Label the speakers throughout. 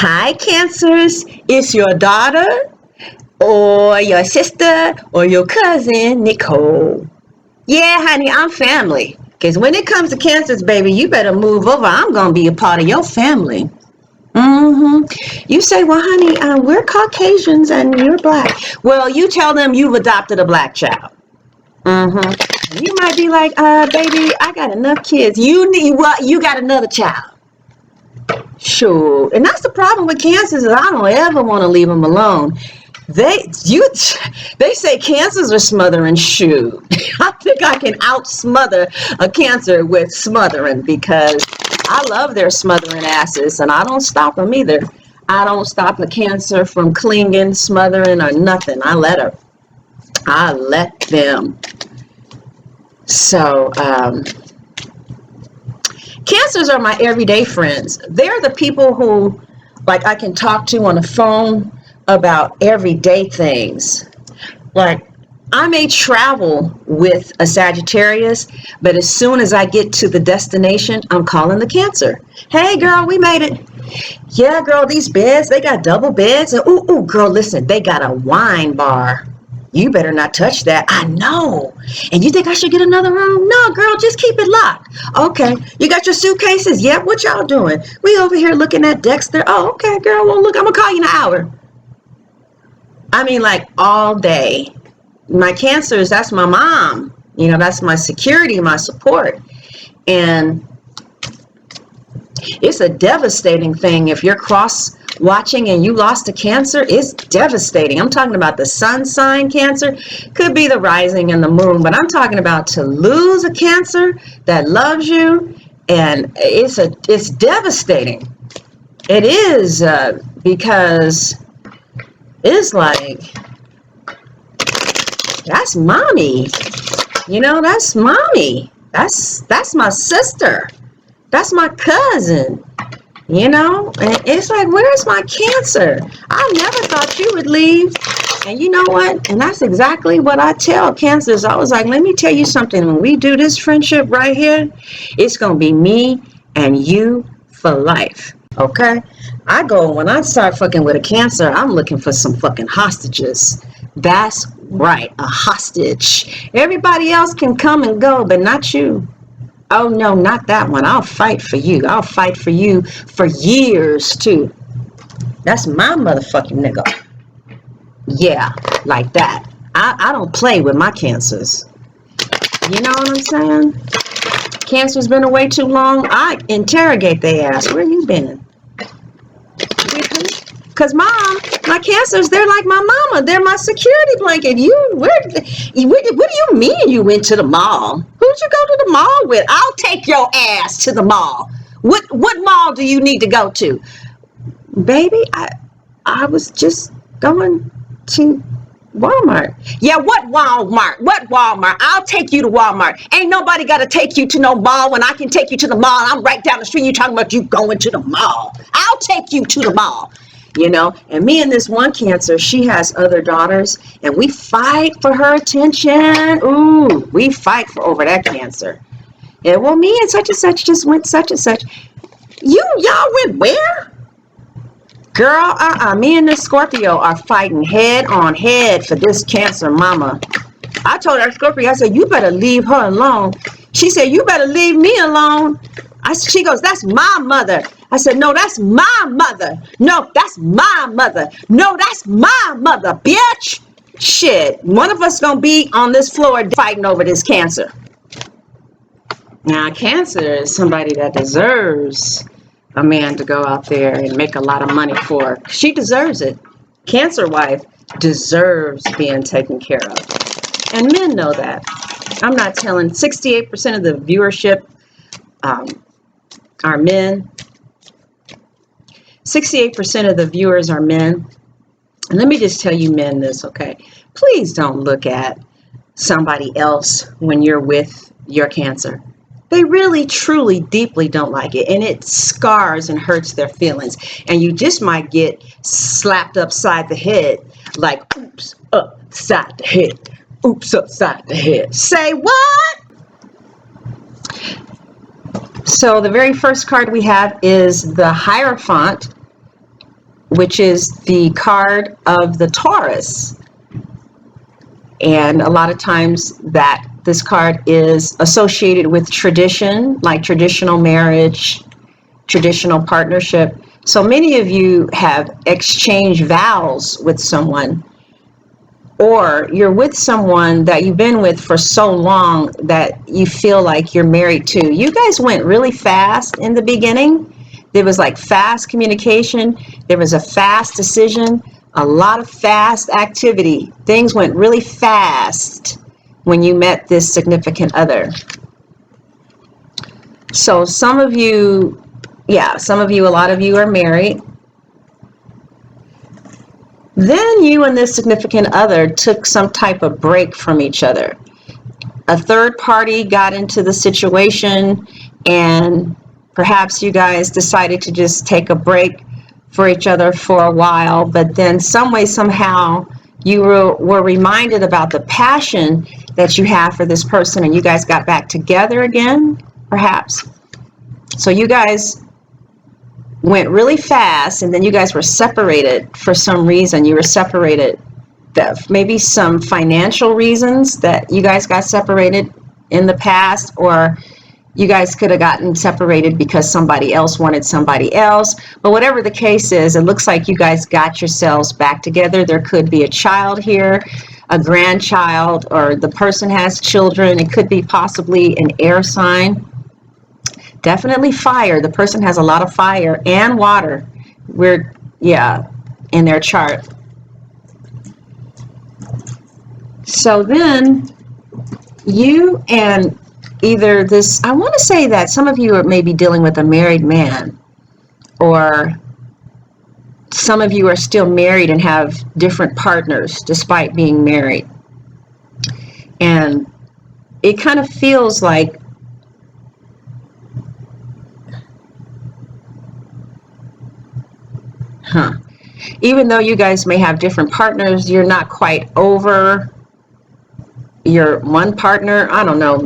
Speaker 1: Hi, Cancers. It's your daughter or your sister or your cousin, Nicole. Yeah, honey, I'm family. Because when it comes to Cancers, baby, you better move over. I'm going to be a part of your family. You say, well, honey, we're Caucasians and you're black. Well, you tell them you've adopted a black child. You might be like, baby, I got enough kids. You need what? You got another child. Sure. And that's the problem with Cancers is I don't ever want to leave them alone. They say Cancers are smothering. Shoot. I think I can out-smother a Cancer with smothering because I love their smothering asses and I don't stop them either. I don't stop a Cancer from clinging, smothering, or nothing. I let them. So, Cancers are my everyday friends. They're the people who, like, I can talk to on the phone about everyday things. Like, I may travel with a Sagittarius, but as soon as I get to the destination, I'm calling the Cancer. Hey, girl, we made it. Yeah, girl, these beds, they got double beds. And ooh, girl, listen, they got a wine bar. You better not touch that. I know. And you think I should get another room? No, girl, just keep it locked. Okay. You got your suitcases? Yep. What y'all doing? We over here looking at Dexter. Oh, okay, girl. Well, look, I'm going to call you in an hour. I mean, like all day. My Cancers, that's my mom. You know, that's my security, my support. And it's a devastating thing if you're cross-watching and you lost a Cancer. It's devastating. I'm talking about the sun sign Cancer. Could be the rising and the moon, but I'm talking about to lose a Cancer that loves you, and it's devastating. It is because it's like, that's mommy. You know, that's mommy. That's my sister. That's my cousin, you know, and it's like, where's my Cancer? I never thought you would leave. And you know what? And that's exactly what I tell Cancers. I was like, let me tell you something. When we do this friendship right here, it's going to be me and you for life. Okay? When I start fucking with a Cancer, I'm looking for some fucking hostages. That's right. A hostage. Everybody else can come and go, but not you. Oh, no, not that one. I'll fight for you. I'll fight for you for years, too. That's my motherfucking nigga. Yeah, like that. I don't play with my Cancers. You know what I'm saying? Cancer's been away too long. I interrogate their ass. Where you been? Because my Cancers, they're like my mama. They're my security blanket. What do you mean you went to the mall? Who'd you go to the mall with? I'll take your ass to the mall. What mall do you need to go to? Baby, I was just going to Walmart. Yeah, what Walmart? What Walmart? I'll take you to Walmart. Ain't nobody got to take you to no mall when I can take you to the mall. I'm right down the street. You talking about you going to the mall. I'll take you to the mall. You know, and me and this one Cancer, she has other daughters, and we fight for her attention. Ooh, we fight over that Cancer. Yeah, well, me and such and such just went such and such. Y'all went where? Girl, me and this Scorpio are fighting head on head for this Cancer mama. I told her Scorpio, I said, you better leave her alone. She said, you better leave me alone. She goes, that's my mother. I said, no, that's my mother. No, that's my mother. No, that's my mother, bitch. Shit, one of us gonna be on this floor fighting over this Cancer. Now, Cancer is somebody that deserves a man to go out there and make a lot of money for. She deserves it. Cancer wife deserves being taken care of. And men know that. I'm not telling. 68% of the viewership are men. 68% of the viewers are men. And let me just tell you men this, okay? Please don't look at somebody else when you're with your Cancer. They really, truly, deeply don't like it. And it scars and hurts their feelings. And you just might get slapped upside the head. Like, oops, upside the head. Oops, upside the head. Say what? So the very first card we have is the Hierophant. which is the card of the Taurus. And a lot of times that this card is associated with tradition, like traditional marriage, traditional partnership. So many of you have exchanged vows with someone, or you're with someone that you've been with for so long that you feel like you're married to. You guys went really fast in the beginning. There was like fast communication. There was a fast decision, a lot of fast activity. Things went really fast when you met this significant other. So some of you, a lot of you are married. Then you and this significant other took some type of break from each other. A third party got into the situation, and perhaps you guys decided to just take a break for each other for a while, but then some way, somehow, you were reminded about the passion that you have for this person, and you guys got back together again, perhaps. So you guys went really fast, and then you guys were separated for some reason. You were separated, maybe some financial reasons that you guys got separated in the past, or you guys could have gotten separated because somebody else wanted somebody else. But whatever the case is, it looks like you guys got yourselves back together. There could be a child here, a grandchild, or the person has children. It could be possibly an air sign. Definitely fire. The person has a lot of fire and water. In their chart. So then you and either this, I want to say that some of you are maybe dealing with a married man, or some of you are still married and have different partners despite being married. And it kind of feels like even though you guys may have different partners, you're not quite over your one partner. I don't know.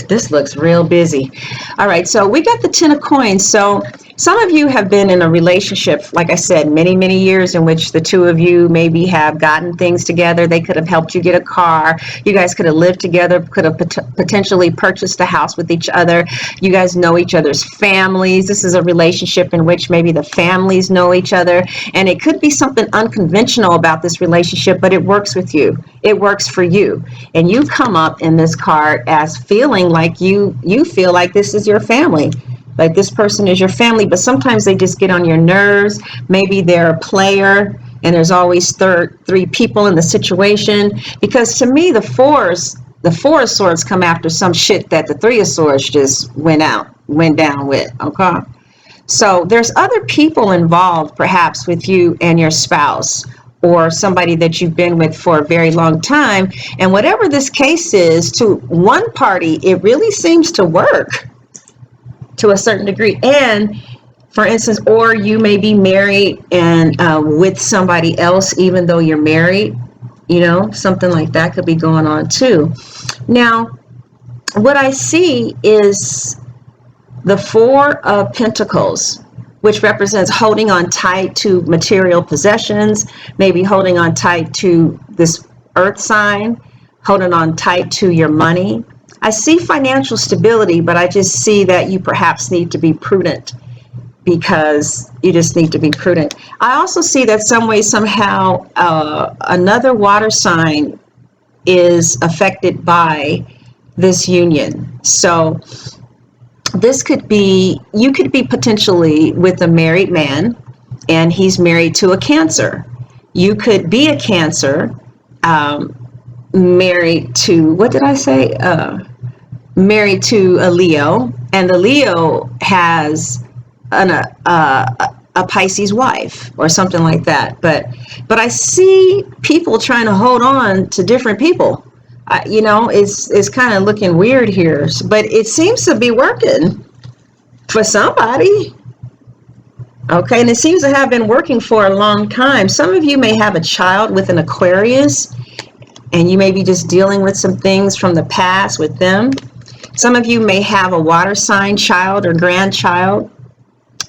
Speaker 1: This looks real busy. All right, so we got the 10 of coins. So some of you have been in a relationship, like I said, many, many years, in which the two of you maybe have gotten things together. They could have helped you get a car. You guys could have lived together, could have potentially purchased a house with each other. You guys know each other's families. This is a relationship in which maybe the families know each other. And it could be something unconventional about this relationship, but it works with you. It works for you. And you come up in this card as feeling like you feel like this is your family. Like this person is your family, but sometimes they just get on your nerves. Maybe they're a player, and there's always three people in the situation. Because to me, the four of swords come after some shit that the 3 of swords just went down with. Okay, so there's other people involved, perhaps with you and your spouse, or somebody that you've been with for a very long time. And whatever this case is, to one party, it really seems to work to a certain degree. And for instance, or you may be married and with somebody else, even though you're married, something like that could be going on too. Now, what I see is the 4 of Pentacles, which represents holding on tight to material possessions, maybe holding on tight to this earth sign, holding on tight to your money. I see financial stability, but I just see that you perhaps need to be prudent, because you just need to be prudent. I also see that some way, somehow, another water sign is affected by this union. So this could be, you could be potentially with a married man, and he's married to a Cancer. You could be a Cancer, married to, what did I say? Married to a Leo, and the Leo has a Pisces wife or something like that. But I see people trying to hold on to different people. It's kind of looking weird here, but it seems to be working for somebody. Okay, and it seems to have been working for a long time. Some of you may have a child with an Aquarius, and you may be just dealing with some things from the past with them. Some of you may have a water sign child or grandchild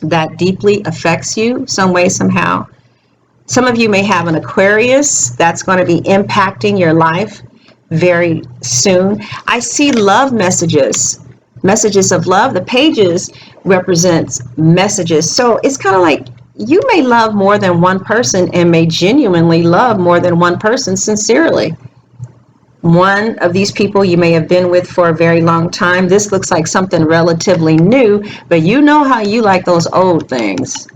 Speaker 1: that deeply affects you some way, somehow. Some of you may have an Aquarius that's going to be impacting your life very soon. I see love messages, messages of love. The pages represents messages. So it's kind of like you may love more than one person and may genuinely love more than one person sincerely. One of these people you may have been with for a very long time. This looks like something relatively new, but you know how you like those old things.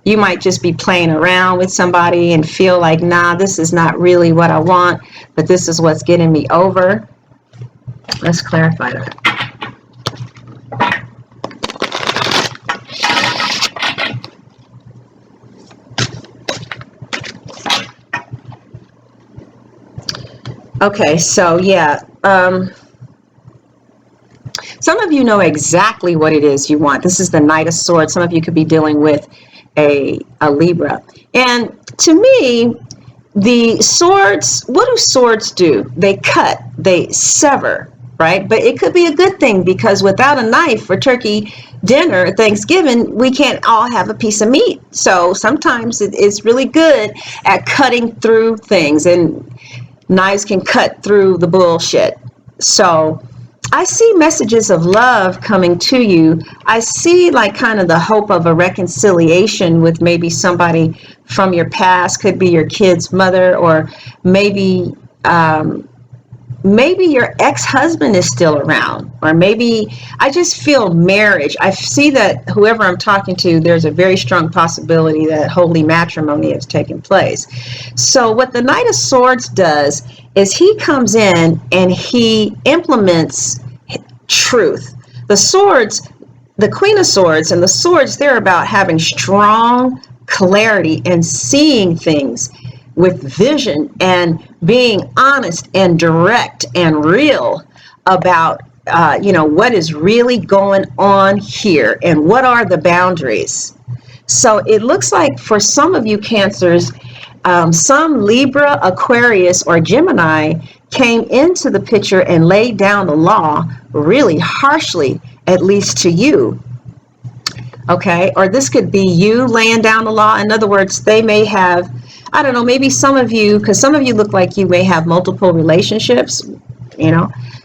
Speaker 1: You might just be playing around with somebody and feel like, nah, this is not really what I want, but this is what's getting me over. Let's clarify that. Okay, so yeah, some of you know exactly what it is you want. This is the Knight of Swords. Some of you could be dealing with a Libra. And to me, the swords, what do swords do? They cut, they sever, right? But it could be a good thing, because without a knife for turkey dinner, Thanksgiving, we can't all have a piece of meat. So sometimes it's really good at cutting through things, and knives can cut through the bullshit. So I see messages of love coming to you. I see like kind of the hope of a reconciliation with maybe somebody from your past. Could be your kid's mother, or maybe maybe your ex-husband is still around, or maybe I just feel marriage. I see that whoever I'm talking to, there's a very strong possibility that holy matrimony has taken place. So what the Knight of Swords does is he comes in and he implements truth. The swords, the Queen of Swords and the swords, they're about having strong clarity and seeing things with vision and being honest and direct and real about what is really going on here and what are the boundaries. So it looks like for some of you Cancers, some Libra, Aquarius, or Gemini came into the picture and laid down the law really harshly, at least to you. Okay, or this could be you laying down the law. In other words, they may have, I don't know, maybe some of you, because some of you look like you may have multiple relationships,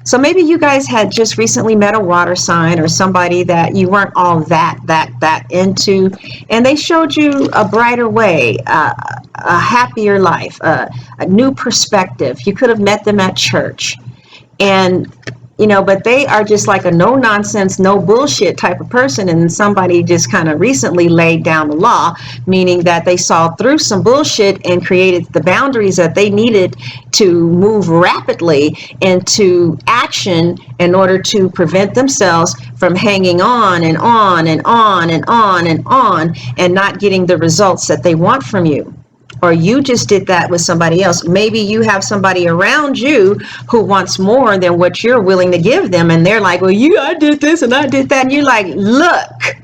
Speaker 1: so maybe you guys had just recently met a water sign or somebody that you weren't all that into, and they showed you a brighter way, a happier life, a new perspective. You could have met them at church, and but they are just like a no nonsense, no bullshit type of person, and somebody just kind of recently laid down the law, meaning that they saw through some bullshit and created the boundaries that they needed to move rapidly into action in order to prevent themselves from hanging on and on and on and on and on and not getting the results that they want from you. Or you just did that with somebody else. Maybe you have somebody around you who wants more than what you're willing to give them. And they're like, well, I did this and I did that. And you're like, look,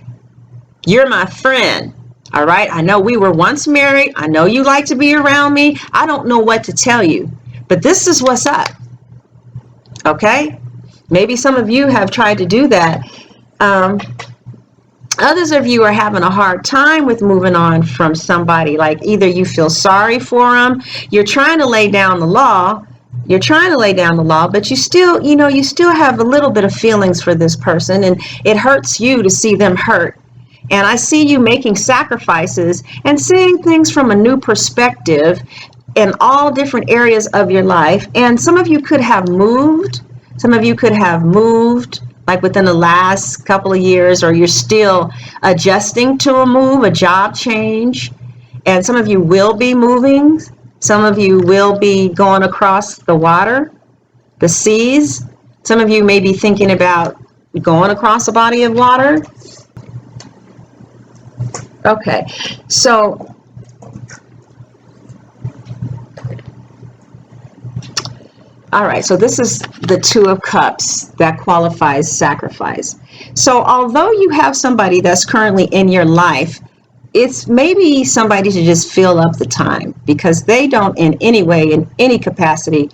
Speaker 1: you're my friend. All right. I know we were once married. I know you like to be around me. I don't know what to tell you, but this is what's up. Okay. Maybe some of you have tried to do that. Others of you are having a hard time with moving on from somebody. Like either you feel sorry for them, you're trying to lay down the law, but you still, you still have a little bit of feelings for this person, and it hurts you to see them hurt. And I see you making sacrifices and seeing things from a new perspective in all different areas of your life. And some of you could have moved. Like within the last couple of years, or you're still adjusting to a move, a job change. And some of you will be moving. Some of you will be going across the water, the seas. Some of you may be thinking about going across a body of water. Okay, so all right, so this is the Two of Cups that qualifies sacrifice. So although you have somebody that's currently in your life, it's maybe somebody to just fill up the time, because they don't in any way, in any capacity,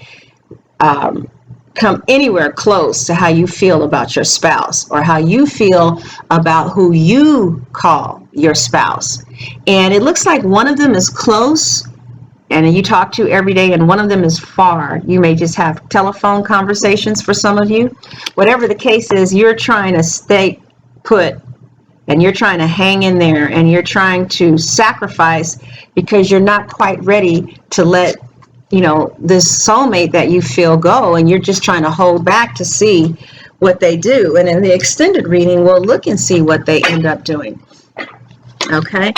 Speaker 1: come anywhere close to how you feel about your spouse, or how you feel about who you call your spouse. And it looks like one of them is close and you talk to every day, and one of them is far. You may just have telephone conversations for some of you. Whatever the case is, you're trying to stay put, and you're trying to hang in there, and you're trying to sacrifice because you're not quite ready to let, you know, this soulmate that you feel go, and you're just trying to hold back to see what they do. And in the extended reading, we'll look and see what they end up doing. Okay?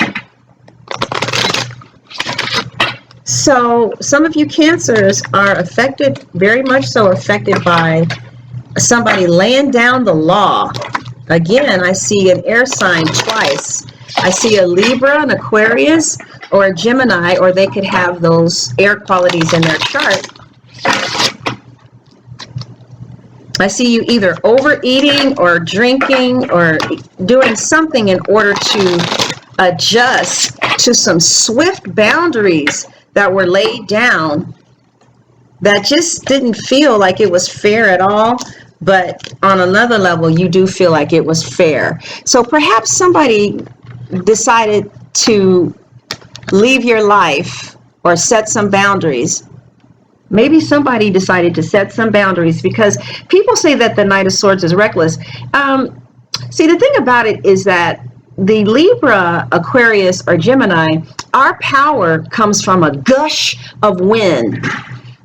Speaker 1: So some of you Cancers are affected, very much so affected by somebody laying down the law. Again, I see an air sign twice. I see a Libra, an Aquarius, or a Gemini, or they could have those air qualities in their chart. I see you either overeating or drinking or doing something in order to adjust to some swift boundaries that were laid down that just didn't feel like it was fair at all. But on another level, you do feel like it was fair. So perhaps somebody decided to leave your life or set some boundaries. Maybe somebody decided to set some boundaries, because people say that the Knight of Swords is reckless. See, the thing about it is that the Libra, Aquarius, or Gemini, our power comes from a gush of wind.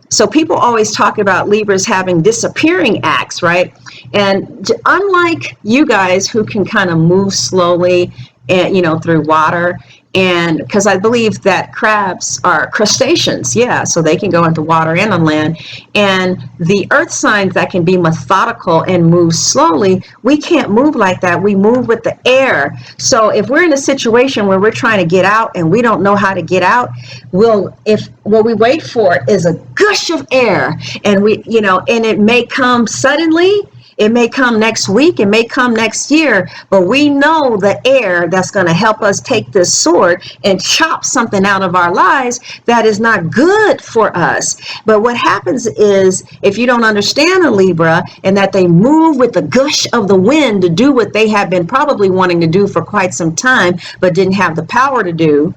Speaker 1: So people always talk about Libras having disappearing acts, right? And unlike you guys who can kind of move slowly and, you know, through water, and because I believe that crabs are crustaceans, yeah, so they can go into water and on land. And the earth signs that can be methodical and move slowly, we can't move like that. We move with the air. So if we're in a situation where we're trying to get out and we don't know how to get out, what we wait for is a gush of air, and we, you know, and it may come suddenly. It may come next week, it may come next year, but we know the air that's going to help us take this sword and chop something out of our lives that is not good for us. But what happens is, if you don't understand a Libra and that they move with the gush of the wind to do what they have been probably wanting to do for quite some time, but didn't have the power to do,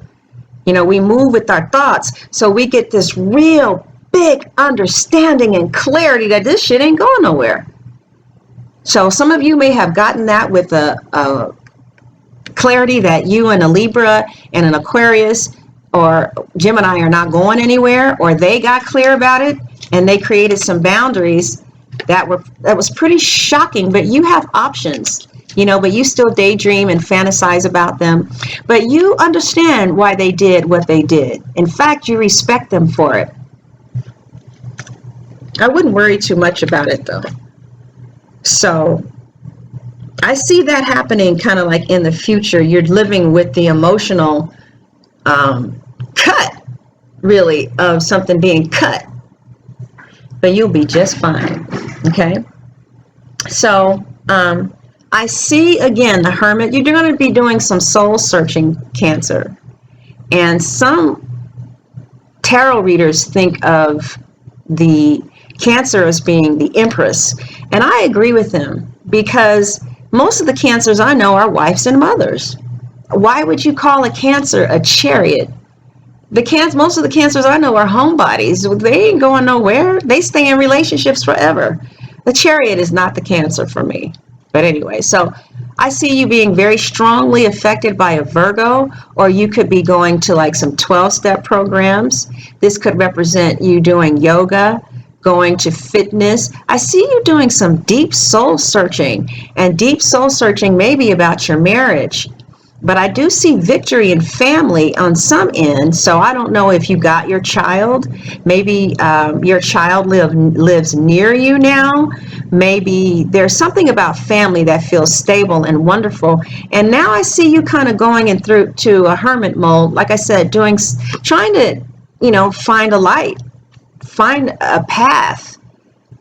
Speaker 1: you know, we move with our thoughts. So we get this real big understanding and clarity that this shit ain't going nowhere. So some of you may have gotten that with a clarity that you and a Libra and an Aquarius or Gemini are not going anywhere, or they got clear about it and they created some boundaries that was pretty shocking. But you have options, you know, but you still daydream and fantasize about them. But you understand why they did what they did. In fact, you respect them for it. I wouldn't worry too much about it though. So I see that happening kind of like in the future. You're living with the emotional cut, really, of something being cut. But you'll be just fine, okay? So I see, again, the Hermit. You're going to be doing some soul searching, Cancer. And some tarot readers think of the Cancer as being the Empress, and I agree with them, because most of the Cancers I know are wives and mothers. Why would you call a Cancer a Chariot? Most of the Cancers I know are homebodies. They ain't going nowhere. They stay in relationships forever. The Chariot is not the Cancer for me. But anyway, so I see you being very strongly affected by a Virgo, or you could be going to like some 12-step programs. This could represent you doing yoga, going to fitness. I see you doing some deep soul searching, and deep soul searching may be about your marriage. But I do see victory in family on some end. So I don't know if you got your child. Maybe your child lives near you now. Maybe there's something about family that feels stable and wonderful. And now I see you kind of going in through to a hermit mode. Like I said, trying to, you know, find a light. Find a path.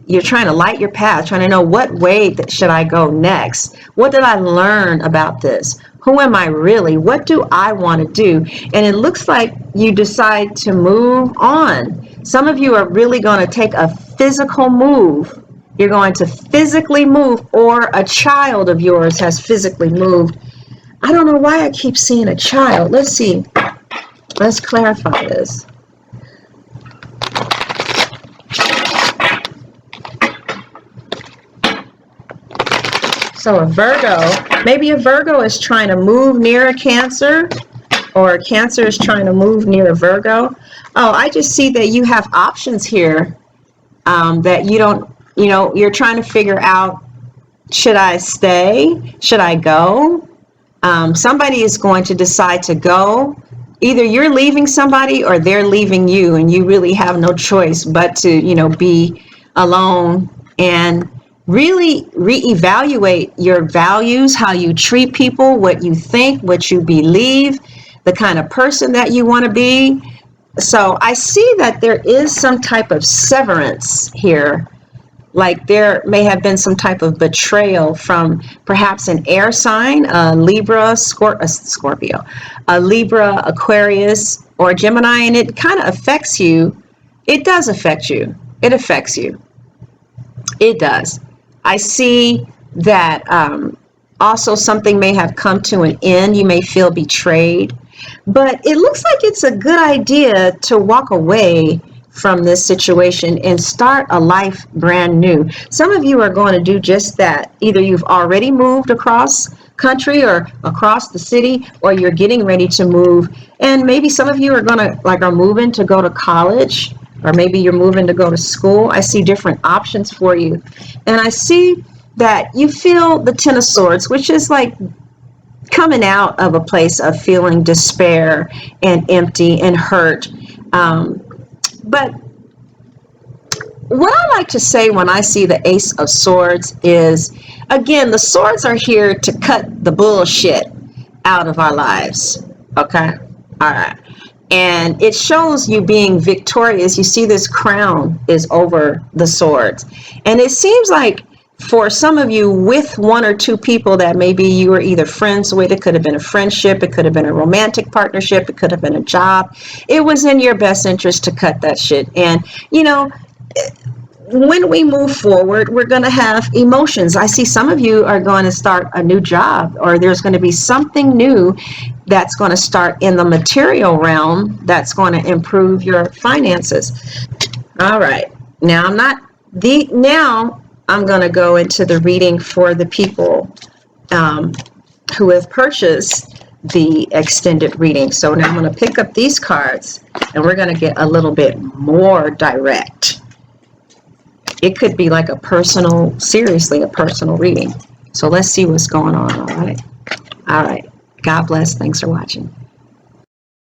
Speaker 1: You're trying to light your path, trying to know what way should I go next? What did I learn about this? Who am I really? What do I want to do? And it looks like you decide to move on. Some of you are really going to take a physical move. You're going to physically move, or a child of yours has physically moved. I don't know why I keep seeing a child. Let's see. Let's clarify this. So a Virgo, maybe a Virgo is trying to move near a Cancer, or Cancer is trying to move near a Virgo. Oh, I just see that you have options here that you don't, you're trying to figure out, should I stay? Should I go? Somebody is going to decide to go. Either you're leaving somebody or they're leaving you, and you really have no choice but to, be alone and really reevaluate your values, how you treat people, what you think, what you believe, the kind of person that you want to be. So I see that there is some type of severance here. Like there may have been some type of betrayal from perhaps an air sign, a Libra, Scorpio, a Libra, Aquarius, or Gemini, and it kind of affects you. It does affect you. It affects you. It does. I see that also something may have come to an end. You may feel betrayed, but it looks like it's a good idea to walk away from this situation and start a life brand new. Some of you are going to do just that. Either you've already moved across country or across the city, or you're getting ready to move. And maybe some of you are going to are moving to go to college, or maybe you're moving to go to school. I see different options for you. And I see that you feel the Ten of Swords, which is like coming out of a place of feeling despair and empty and hurt. But what I like to say when I see the Ace of Swords is, again, the swords are here to cut the bullshit out of our lives. Okay? All right. And it shows you being victorious. You see this crown is over the swords. And it seems like for some of you, with one or two people that maybe you were either friends with, it could have been a friendship, it could have been a romantic partnership, it could have been a job. It was in your best interest to cut that shit. And, when we move forward, we're going to have emotions. I see some of you are going to start a new job, or there's going to be something new that's going to start in the material realm that's going to improve your finances. All right. Now I'm going to go into the reading for the people who have purchased the extended reading. So now I'm going to pick up these cards, and we're going to get a little bit more direct. It could be like seriously a personal reading. So let's see what's going on, all right? All right. God bless. Thanks for watching.